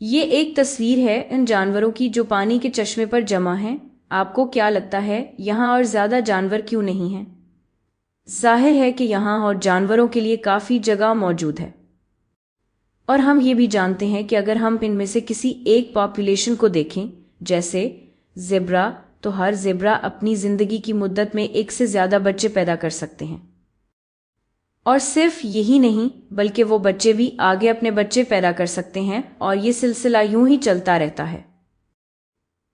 یہ ایک تصویر ہے ان جانوروں کی جو پانی کے چشمے پر جمع ہیں۔ آپ کو کیا لگتا ہے یہاں اور زیادہ جانور کیوں نہیں ہیں؟ ظاہر ہے کہ یہاں اور جانوروں کے لیے کافی جگہ موجود ہے، اور ہم یہ بھی جانتے ہیں کہ اگر ہم ان میں سے کسی ایک پاپولیشن کو دیکھیں، جیسے زیبرا، تو ہر زیبرا اپنی زندگی کی مدت میں ایک سے زیادہ بچے پیدا کر سکتے ہیں۔ اور صرف یہی نہیں بلکہ وہ بچے بھی آگے اپنے بچے پیدا کر سکتے ہیں، اور یہ سلسلہ یوں ہی چلتا رہتا ہے۔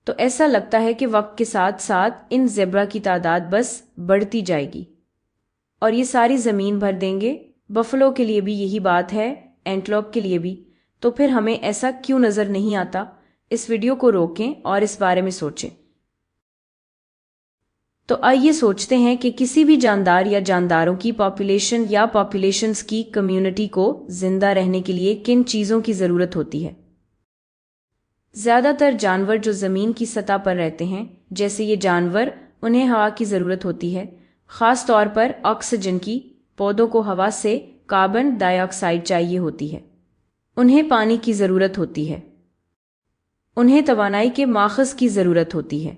تو ایسا لگتا ہے کہ وقت کے ساتھ ساتھ ان زیبرا کی تعداد بس بڑھتی جائے گی اور یہ ساری زمین بھر دیں گے۔ بفلو کے لیے بھی یہی بات ہے، اینٹلوپ کے لیے بھی۔ تو پھر ہمیں ایسا کیوں نظر نہیں آتا؟ اس ویڈیو کو روکیں اور اس بارے میں سوچیں۔ تو آئیے سوچتے ہیں کہ کسی بھی جاندار یا جانداروں کی پاپولیشن یا پاپولیشنز کی کمیونٹی کو زندہ رہنے کے لیے کن چیزوں کی ضرورت ہوتی ہے؟ زیادہ تر جانور جو زمین کی سطح پر رہتے ہیں، جیسے یہ جانور، انہیں ہوا کی ضرورت ہوتی ہے، خاص طور پر آکسیجن کی۔ پودوں کو ہوا سے کاربن ڈائی آکسائیڈ چاہیے ہوتی ہے۔ انہیں پانی کی ضرورت ہوتی ہے۔ انہیں توانائی کے ماخذ کی ضرورت ہوتی ہے،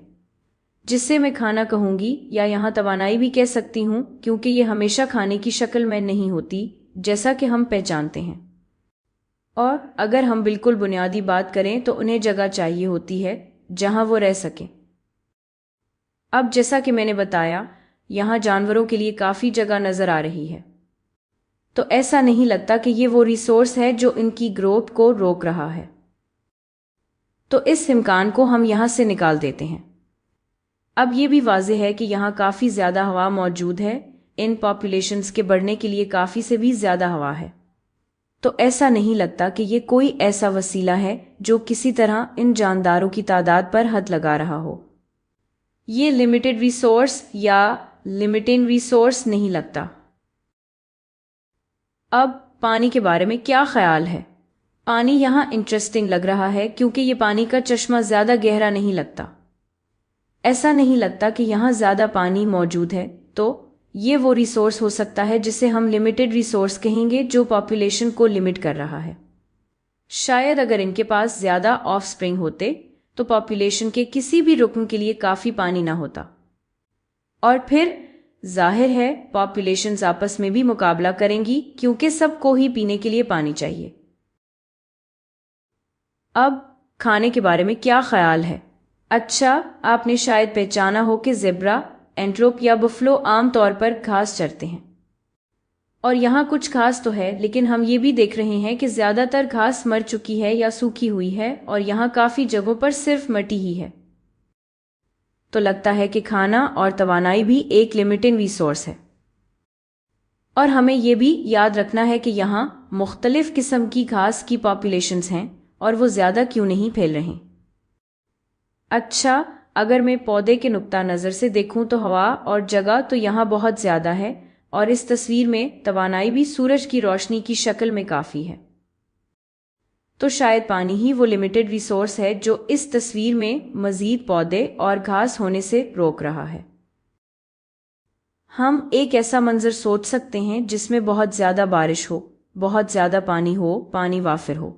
جس سے میں کھانا کہوں گی، یا یہاں توانائی بھی کہہ سکتی ہوں، کیونکہ یہ ہمیشہ کھانے کی شکل میں نہیں ہوتی جیسا کہ ہم پہچانتے ہیں۔ اور اگر ہم بالکل بنیادی بات کریں تو انہیں جگہ چاہیے ہوتی ہے جہاں وہ رہ سکیں۔ اب جیسا کہ میں نے بتایا، یہاں جانوروں کے لیے کافی جگہ نظر آ رہی ہے، تو ایسا نہیں لگتا کہ یہ وہ ریسورس ہے جو ان کی گروتھ کو روک رہا ہے۔ تو اس امکان کو ہم یہاں سے نکال دیتے ہیں۔ اب یہ بھی واضح ہے کہ یہاں کافی زیادہ ہوا موجود ہے، ان پاپولیشنز کے بڑھنے کے لیے کافی سے بھی زیادہ ہوا ہے۔ تو ایسا نہیں لگتا کہ یہ کوئی ایسا وسیلہ ہے جو کسی طرح ان جانداروں کی تعداد پر حد لگا رہا ہو۔ یہ لمیٹڈ ریسورس یا لمیٹنگ ریسورس نہیں لگتا۔ اب پانی کے بارے میں کیا خیال ہے؟ پانی یہاں انٹرسٹنگ لگ رہا ہے کیونکہ یہ پانی کا چشمہ زیادہ گہرا نہیں لگتا۔ ایسا نہیں لگتا کہ یہاں زیادہ پانی موجود ہے، تو یہ وہ ریسورس ہو سکتا ہے جسے ہم لمیٹڈ ریسورس کہیں گے جو پاپولیشن کو لمٹ کر رہا ہے۔ شاید اگر ان کے پاس زیادہ آف سپرنگ ہوتے تو پاپولیشن کے کسی بھی رکن کے لیے کافی پانی نہ ہوتا، اور پھر ظاہر ہے پاپولیشنز آپس میں بھی مقابلہ کریں گی کیونکہ سب کو ہی پینے کے لیے پانی چاہیے۔ اب کھانے کے بارے میں کیا خیال ہے؟ اچھا، آپ نے شاید پہچانا ہو کہ زیبرا، اینٹلوپ یا بفلو عام طور پر گھاس چرتے ہیں، اور یہاں کچھ گھاس تو ہے، لیکن ہم یہ بھی دیکھ رہے ہیں کہ زیادہ تر گھاس مر چکی ہے یا سوکھی ہوئی ہے، اور یہاں کافی جگہوں پر صرف مٹی ہی ہے۔ تو لگتا ہے کہ کھانا اور توانائی بھی ایک لمیٹنگ ریسورس ہے، اور ہمیں یہ بھی یاد رکھنا ہے کہ یہاں مختلف قسم کی گھاس کی پاپولیشنز ہیں، اور وہ زیادہ کیوں نہیں پھیل رہے۔ اچھا، اگر میں پودے کے نقطہ نظر سے دیکھوں تو ہوا اور جگہ تو یہاں بہت زیادہ ہے، اور اس تصویر میں توانائی بھی سورج کی روشنی کی شکل میں کافی ہے۔ تو شاید پانی ہی وہ لمیٹڈ ریسورس ہے جو اس تصویر میں مزید پودے اور گھاس ہونے سے روک رہا ہے۔ ہم ایک ایسا منظر سوچ سکتے ہیں جس میں بہت زیادہ بارش ہو، بہت زیادہ پانی ہو، پانی وافر ہو،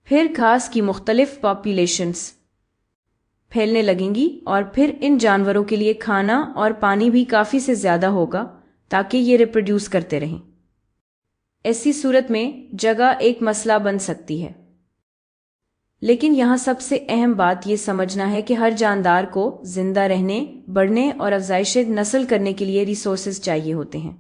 پھر گھاس کی مختلف پاپولیشنز پھیلنے لگیں گی، اور پھر ان جانوروں کے لیے کھانا اور پانی بھی کافی سے زیادہ ہوگا تاکہ یہ ریپروڈیوس کرتے رہیں۔ ایسی صورت میں جگہ ایک مسئلہ بن سکتی ہے، لیکن یہاں سب سے اہم بات یہ سمجھنا ہے کہ ہر جاندار کو زندہ رہنے، بڑھنے اور افزائش نسل کرنے کے لیے ریسورسز چاہیے ہوتے ہیں۔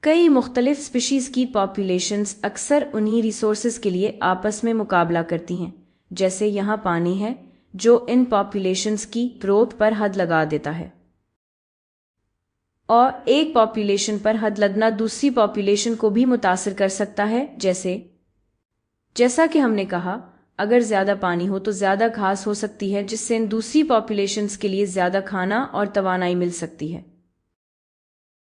کئی مختلف سپیشیز کی پاپولیشنز اکثر انہی ریسورسز کے لیے آپس میں مقابلہ کرتی ہیں، جیسے یہاں پانی ہے جو ان پاپولیشنز کی گروتھ پر حد لگا دیتا ہے، اور ایک پاپولیشن پر حد لگنا دوسری پاپولیشن کو بھی متاثر کر سکتا ہے، جیسا کہ ہم نے کہا، اگر زیادہ پانی ہو تو زیادہ گھاس ہو سکتی ہے، جس سے ان دوسری پاپولیشنز کے لیے زیادہ کھانا اور توانائی مل سکتی ہے۔